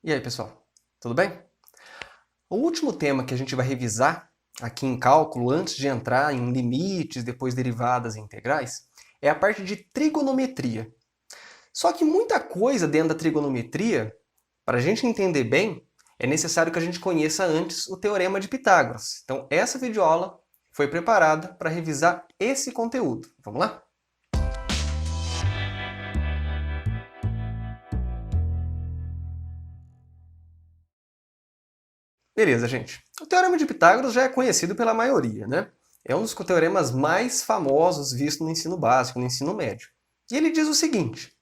E aí, pessoal, tudo bem? O último tema que a gente vai revisar aqui em cálculo, antes de entrar em limites, depois derivadas e integrais, é a parte de trigonometria. Só que muita coisa dentro da trigonometria, para a gente entender bem, é necessário que a gente conheça antes o Teorema de Pitágoras. Então, essa videoaula foi preparada para revisar esse conteúdo. Vamos lá? Beleza, gente. O Teorema de Pitágoras já é conhecido pela maioria, né? É um dos teoremas mais famosos visto no ensino básico, no ensino médio. E ele diz o seguinte: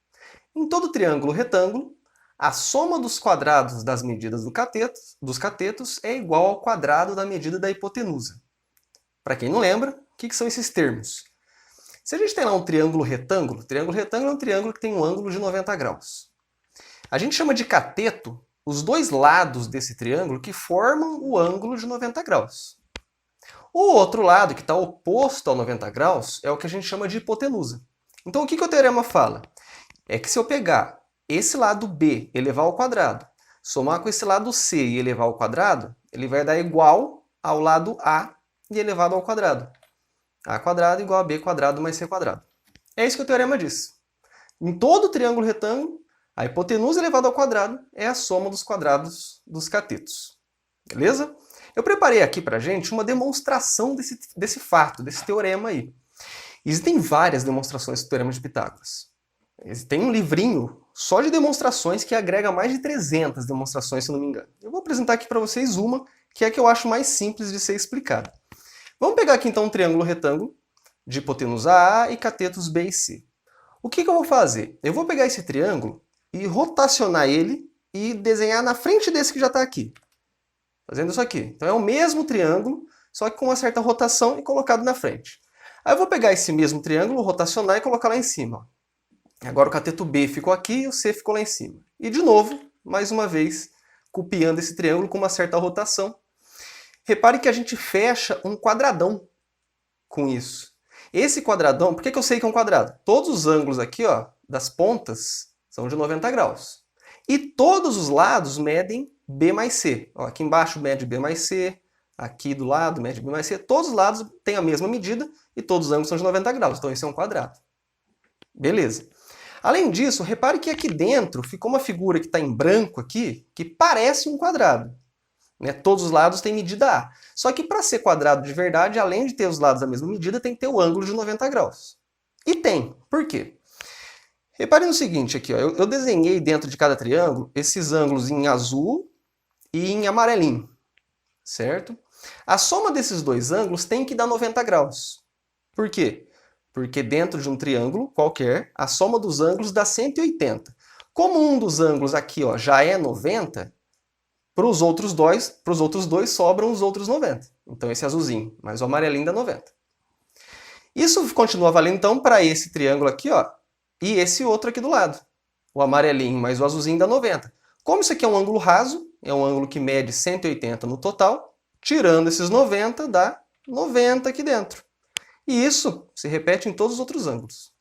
em todo triângulo retângulo, a soma dos quadrados das medidas dos catetos é igual ao quadrado da medida da hipotenusa. Para quem não lembra, o que são esses termos? Se a gente tem lá um triângulo retângulo é um triângulo que tem um ângulo de 90 graus. A gente chama de cateto os dois lados desse triângulo que formam o ângulo de 90 graus. O outro lado, que está oposto ao 90 graus, é o que a gente chama de hipotenusa. Então, o que o teorema fala? É que se eu pegar esse lado B elevar ao quadrado, somar com esse lado C e elevar ao quadrado, ele vai dar igual ao lado A e elevado ao quadrado. A quadrado igual a B quadrado mais C quadrado. É isso que o teorema diz. Em todo triângulo retângulo, a hipotenusa elevada ao quadrado é a soma dos quadrados dos catetos. Beleza? Eu preparei aqui pra gente uma demonstração desse fato, desse teorema aí. Existem várias demonstrações do Teorema de Pitágoras. Tem um livrinho só de demonstrações que agrega mais de 300 demonstrações, se não me engano. Eu vou apresentar aqui para vocês uma, que é a que eu acho mais simples de ser explicada. Vamos pegar aqui então um triângulo retângulo de hipotenusa A e catetos B e C. O que eu vou fazer? Eu vou pegar esse triângulo e rotacionar ele e desenhar na frente desse que já está aqui. Fazendo isso aqui. Então é o mesmo triângulo, só que com uma certa rotação e colocado na frente. Aí eu vou pegar esse mesmo triângulo, rotacionar e colocar lá em cima. Agora o cateto B ficou aqui e o C ficou lá em cima. E de novo, mais uma vez, copiando esse triângulo com uma certa rotação. Repare que a gente fecha um quadradão com isso. Esse quadradão, por que eu sei que é um quadrado? Todos os ângulos aqui, ó, das pontas são de 90 graus. E todos os lados medem B mais C. Ó, aqui embaixo mede B mais C, aqui do lado mede B mais C. Todos os lados têm a mesma medida e todos os ângulos são de 90 graus. Então esse é um quadrado. Beleza. Além disso, repare que aqui dentro ficou uma figura que está em branco aqui, que parece um quadrado. Né? Todos os lados têm medida A. Só que para ser quadrado de verdade, além de ter os lados da mesma medida, tem que ter o ângulo de 90 graus. E tem. Por quê? Repare no seguinte aqui, ó, eu desenhei dentro de cada triângulo esses ângulos em azul e em amarelinho, certo? A soma desses dois ângulos tem que dar 90 graus. Por quê? Porque dentro de um triângulo qualquer, a soma dos ângulos dá 180. Como um dos ângulos aqui ó, já é 90, para os outros dois sobram os outros 90. Então esse azulzinho, mais o amarelinho dá 90. Isso continua valendo então para esse triângulo aqui, ó, e esse outro aqui do lado. O amarelinho mais o azulzinho dá 90. Como isso aqui é um ângulo raso, é um ângulo que mede 180 no total, tirando esses 90 dá 90 aqui dentro. E isso se repete em todos os outros ângulos.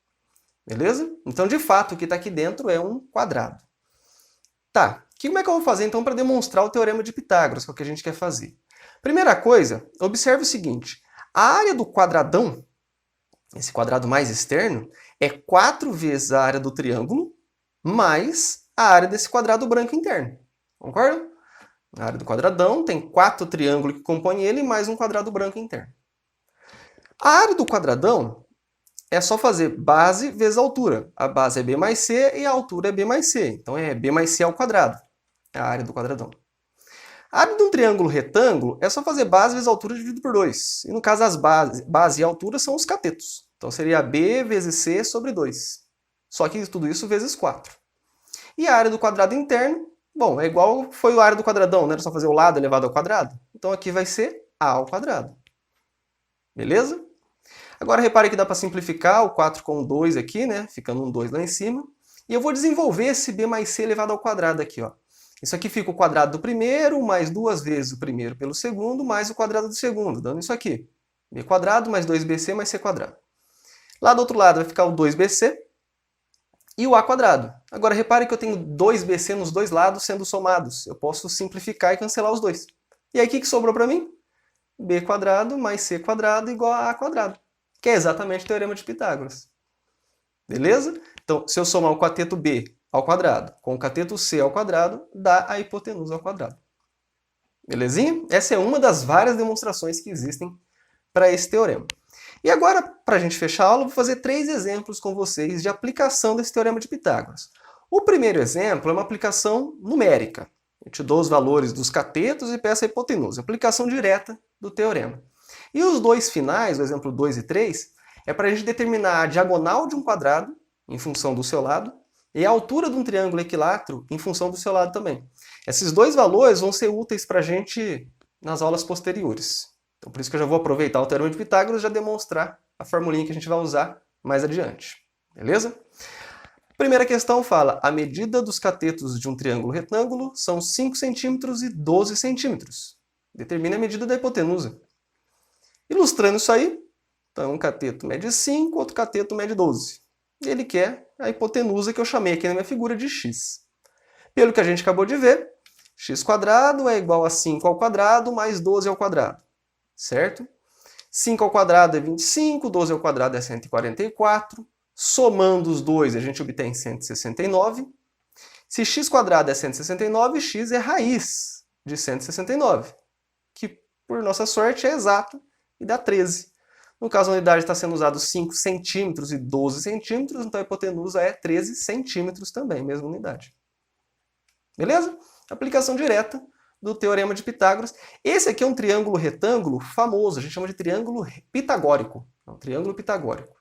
Beleza? Então, de fato, o que está aqui dentro é um quadrado. Tá, como é que eu vou fazer então para demonstrar o Teorema de Pitágoras, que é o que a gente quer fazer? Primeira coisa, observe o seguinte, a área do quadradão, esse quadrado mais externo, é 4 vezes a área do triângulo mais a área desse quadrado branco interno. Concorda? A área do quadradão tem 4 triângulos que compõem ele mais um quadrado branco interno. A área do quadradão é só fazer base vezes altura. A base é B mais C e a altura é B mais C. Então é B mais C ao quadrado. É a área do quadradão. A área de um triângulo retângulo é só fazer base vezes altura dividido por 2. E no caso as base e altura são os catetos. Então seria B vezes C sobre 2. Só que tudo isso vezes 4. E a área do quadrado interno, bom, é igual foi a área do quadradão, né? Era só fazer o lado elevado ao quadrado. Então aqui vai ser A ao quadrado. Beleza? Agora repare que dá para simplificar o 4 com o 2 aqui, né? Ficando um 2 lá em cima. E eu vou desenvolver esse B mais C elevado ao quadrado aqui, ó. Isso aqui fica o quadrado do primeiro, mais 2 vezes o primeiro pelo segundo, mais o quadrado do segundo, dando isso aqui. B quadrado mais 2BC mais C quadrado. Lá do outro lado vai ficar o 2BC. e o a². Agora, repare que eu tenho 2bc nos dois lados sendo somados. Eu posso simplificar e cancelar os dois. E aí, o que sobrou para mim? b² mais c² igual a a², que é exatamente o Teorema de Pitágoras. Beleza? Então, se eu somar o cateto b ao quadrado com o cateto c ao quadrado, dá a hipotenusa ao quadrado. Belezinha? Essa é uma das várias demonstrações que existem para esse teorema. E agora, para a gente fechar a aula, eu vou fazer 3 exemplos com vocês de aplicação desse Teorema de Pitágoras. O primeiro exemplo é uma aplicação numérica. Eu te dou os valores dos catetos e peço a hipotenusa. Aplicação direta do teorema. E os dois finais, o exemplo 2 e 3, é para a gente determinar a diagonal de um quadrado, em função do seu lado, e a altura de um triângulo equilátero, em função do seu lado também. Esses dois valores vão ser úteis para a gente nas aulas posteriores. Então, por isso que eu já vou aproveitar o Teorema de Pitágoras e já demonstrar a formulinha que a gente vai usar mais adiante. Beleza? Primeira questão fala, a medida dos catetos de um triângulo retângulo são 5 centímetros e 12 centímetros. Determine a medida da hipotenusa. Ilustrando isso aí, então um cateto mede 5, outro cateto mede 12. E ele quer a hipotenusa que eu chamei aqui na minha figura de x. Pelo que a gente acabou de ver, x² é igual a 5 ao quadrado mais 12 ao quadrado. Certo? 5 ao quadrado é 25, 12 ao quadrado é 144. Somando os dois, a gente obtém 169. Se x² é 169, x é raiz de 169, que, por nossa sorte, é exato e dá 13. No caso, a unidade está sendo usado 5 centímetros e 12 centímetros, então a hipotenusa é 13 centímetros também, mesma unidade. Beleza? Aplicação direta do Teorema de Pitágoras. Esse aqui é um triângulo retângulo famoso, a gente chama de triângulo pitagórico. É um triângulo pitagórico.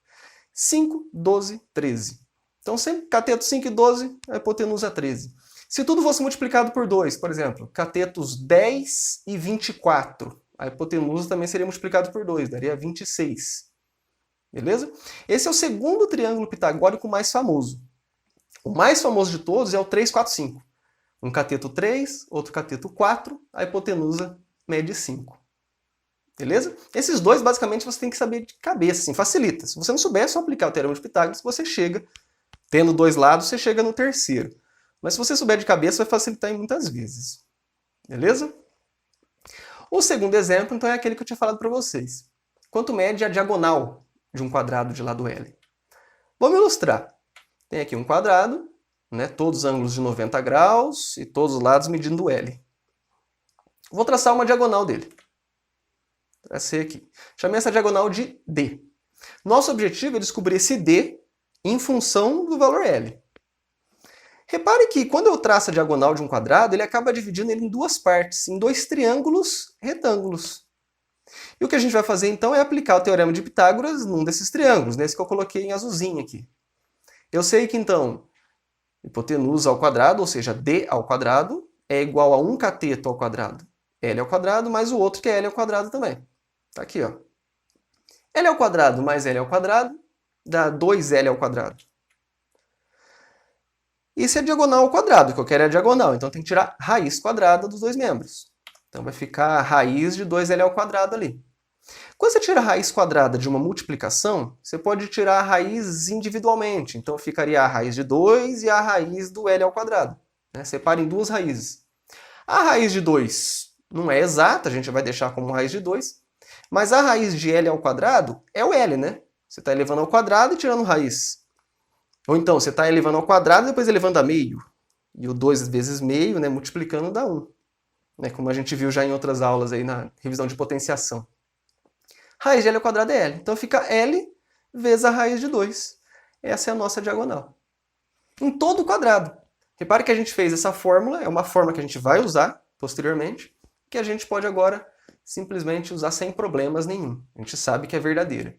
5, 12, 13. Então, sempre cateto 5 e 12, a hipotenusa é 13. Se tudo fosse multiplicado por 2, por exemplo, catetos 10 e 24, a hipotenusa também seria multiplicado por 2, daria 26. Beleza? Esse é o segundo triângulo pitagórico mais famoso. O mais famoso de todos é o 3, 4, 5. Um cateto 3, outro cateto 4, a hipotenusa mede 5. Beleza? Esses dois, basicamente, você tem que saber de cabeça, assim, facilita. Se você não souber, é só aplicar o Teorema de Pitágoras, você chega, tendo dois lados, você chega no terceiro. Mas se você souber de cabeça, vai facilitar em muitas vezes. Beleza? O segundo exemplo, então, é aquele que eu tinha falado para vocês. Quanto mede a diagonal de um quadrado de lado L? Vamos ilustrar. Tem aqui um quadrado, né, todos os ângulos de 90 graus e todos os lados medindo L. Vou traçar uma diagonal dele. Tracei aqui. Chamei essa diagonal de D. Nosso objetivo é descobrir esse D em função do valor L. Repare que quando eu traço a diagonal de um quadrado, ele acaba dividindo ele em duas partes, em dois triângulos retângulos. E o que a gente vai fazer então é aplicar o Teorema de Pitágoras num desses triângulos, nesse que eu coloquei em azulzinho aqui. Eu sei que então hipotenusa ao quadrado, ou seja, D ao quadrado, é igual a 1 cateto ao quadrado, L ao quadrado, mais o outro que é L ao quadrado também. Está aqui, ó. L ao quadrado mais L ao quadrado dá 2L ao quadrado. Isso é diagonal ao quadrado, que eu quero é a diagonal, então tem que tirar raiz quadrada dos dois membros. Então vai ficar a raiz de 2L ao quadrado ali. Quando você tira a raiz quadrada de uma multiplicação, você pode tirar a raiz individualmente. Então ficaria a raiz de 2 e a raiz do L ao quadrado. Né? Separa em duas raízes. A raiz de 2 não é exata, a gente vai deixar como raiz de 2. Mas a raiz de L ao quadrado é o L, né? Você está elevando ao quadrado e tirando raiz. Ou então, você está elevando ao quadrado e depois elevando a meio. E o 2 vezes meio, né, multiplicando, dá 1. Né, como a gente viu já em outras aulas aí na revisão de potenciação. Raiz de L ao quadrado é L. Então fica L vezes a raiz de 2. Essa é a nossa diagonal. Em todo o quadrado. Repare que a gente fez essa fórmula, é uma fórmula que a gente vai usar posteriormente, que a gente pode agora simplesmente usar sem problemas nenhum. A gente sabe que é verdadeira.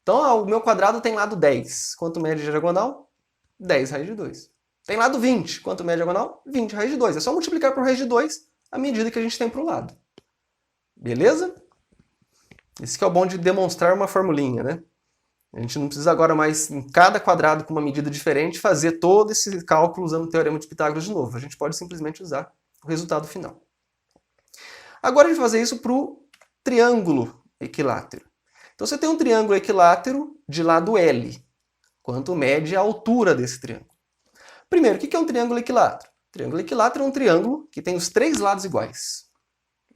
Então, o meu quadrado tem lado 10. Quanto mede a diagonal? 10 raiz de 2. Tem lado 20. Quanto mede a diagonal? 20 raiz de 2. É só multiplicar por raiz de 2 a medida que a gente tem para o lado. Beleza? Esse que é o bom de demonstrar uma formulinha, né? A gente não precisa agora mais, em cada quadrado com uma medida diferente, fazer todo esse cálculo usando o Teorema de Pitágoras de novo. A gente pode simplesmente usar o resultado final. Agora a gente vai fazer isso para o triângulo equilátero. Então você tem um triângulo equilátero de lado L. quanto mede a altura desse triângulo. Primeiro, o que é um triângulo equilátero? Triângulo equilátero é um triângulo que tem os três lados iguais.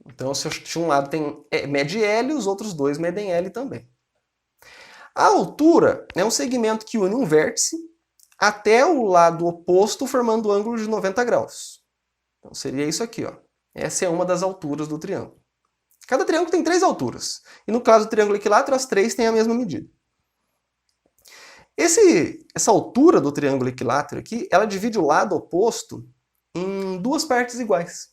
Então, se um lado mede L, os outros dois medem L também. A altura é um segmento que une um vértice até o lado oposto, formando um ângulo de 90 graus. Então, seria isso aqui, ó. Essa é uma das alturas do triângulo. Cada triângulo tem 3 alturas. E no caso do triângulo equilátero, as 3 têm a mesma medida. Essa altura do triângulo equilátero aqui, ela divide o lado oposto em 2 partes iguais.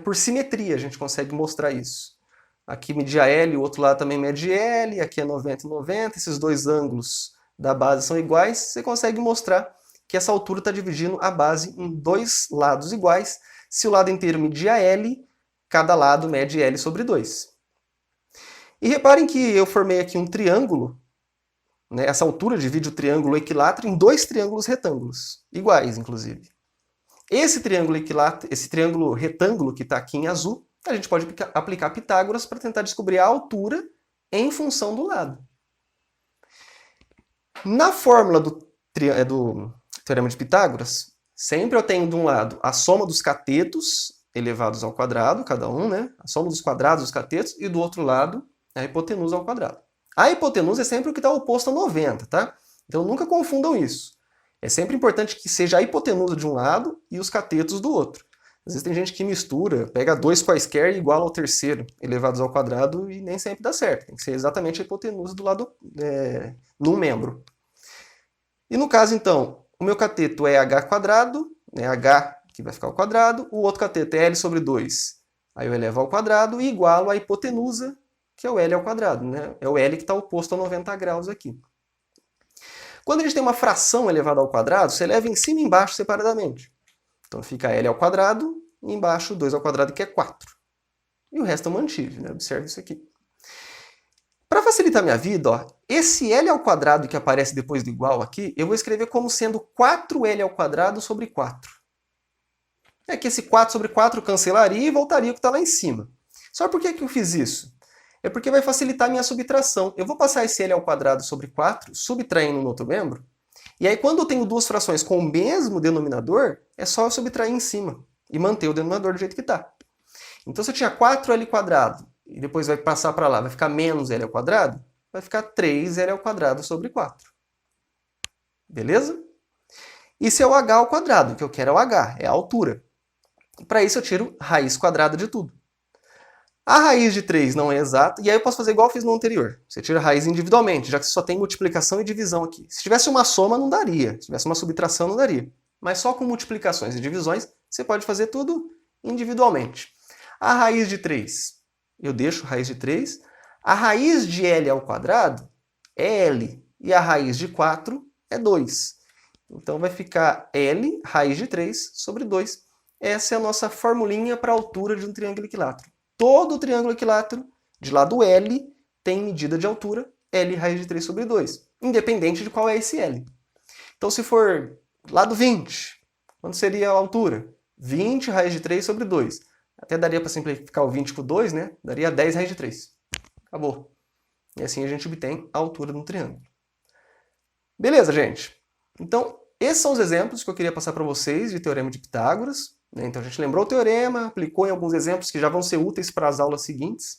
Por simetria a gente consegue mostrar isso. Aqui media L, o outro lado também mede L, aqui é 90 e 90, esses dois ângulos da base são iguais, você consegue mostrar que essa altura está dividindo a base em 2 lados iguais. Se o lado inteiro media L, cada lado mede L sobre 2. E reparem que eu formei aqui um triângulo, essa altura divide o triângulo equilátero em 2 triângulos retângulos, iguais inclusive. Esse triângulo retângulo que está aqui em azul, a gente pode aplicar Pitágoras para tentar descobrir a altura em função do lado. Na fórmula do Teorema de Pitágoras, sempre eu tenho de um lado a soma dos catetos elevados ao quadrado, cada um, a soma dos quadrados dos catetos, e do outro lado a hipotenusa ao quadrado. A hipotenusa é sempre o que está oposto a 90, tá? Então nunca confundam isso. É sempre importante que seja a hipotenusa de um lado e os catetos do outro. Às vezes tem gente que mistura, pega 2 quaisquer e iguala ao terceiro, elevados ao quadrado, e nem sempre dá certo. Tem que ser exatamente a hipotenusa do lado num membro. E no caso, então, o meu cateto é h quadrado, h que vai ficar ao quadrado, o outro cateto é L sobre 2, aí eu elevo ao quadrado e igualo a hipotenusa, que é o L ao quadrado, É o L que está oposto a 90 graus aqui. Quando a gente tem uma fração elevada ao quadrado, você eleva em cima e embaixo separadamente. Então fica L ao quadrado, e embaixo 2 ao quadrado, que é 4. E o resto eu mantive, Observe isso aqui. Para facilitar minha vida, esse L ao quadrado que aparece depois do igual aqui, eu vou escrever como sendo 4L ao quadrado sobre 4. É que esse 4 sobre 4 cancelaria e voltaria o que está lá em cima. Só por que eu fiz isso? É porque vai facilitar a minha subtração. Eu vou passar esse L ao quadrado sobre 4, subtraindo no outro membro, e aí quando eu tenho 2 frações com o mesmo denominador, é só eu subtrair em cima e manter o denominador do jeito que está. Então se eu tinha 4L quadrado, e depois vai passar para lá, vai ficar menos L ao quadrado, vai ficar 3L ao quadrado sobre 4. Beleza? Isso é o h ao quadrado, o que eu quero é o h, é a altura. Para isso eu tiro raiz quadrada de tudo. A raiz de 3 não é exata, e aí eu posso fazer igual eu fiz no anterior. Você tira a raiz individualmente, já que você só tem multiplicação e divisão aqui. Se tivesse uma soma, não daria. Se tivesse uma subtração, não daria. Mas só com multiplicações e divisões, você pode fazer tudo individualmente. A raiz de 3, eu deixo a raiz de 3. A raiz de L ao quadrado é L, e a raiz de 4 é 2. Então vai ficar L, raiz de 3, sobre 2. Essa é a nossa formulinha para a altura de um triângulo equilátero. Todo triângulo equilátero, de lado L, tem medida de altura, L raiz de 3 sobre 2, independente de qual é esse L. Então, se for lado 20, quanto seria a altura? 20 raiz de 3 sobre 2. Até daria para simplificar o 20 com 2, Daria 10 raiz de 3. Acabou. E assim a gente obtém a altura de um triângulo. Beleza, gente? Então, esses são os exemplos que eu queria passar para vocês de Teorema de Pitágoras. Então a gente lembrou o teorema, aplicou em alguns exemplos que já vão ser úteis para as aulas seguintes.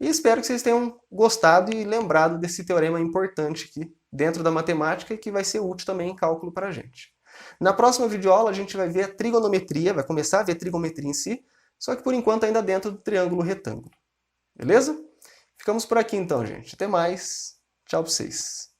E espero que vocês tenham gostado e lembrado desse teorema importante aqui dentro da matemática e que vai ser útil também em cálculo para a gente. Na próxima videoaula a gente vai ver a trigonometria, vai começar a ver a trigonometria em si, só que por enquanto ainda dentro do triângulo retângulo. Beleza? Ficamos por aqui então, gente. Até mais. Tchau para vocês.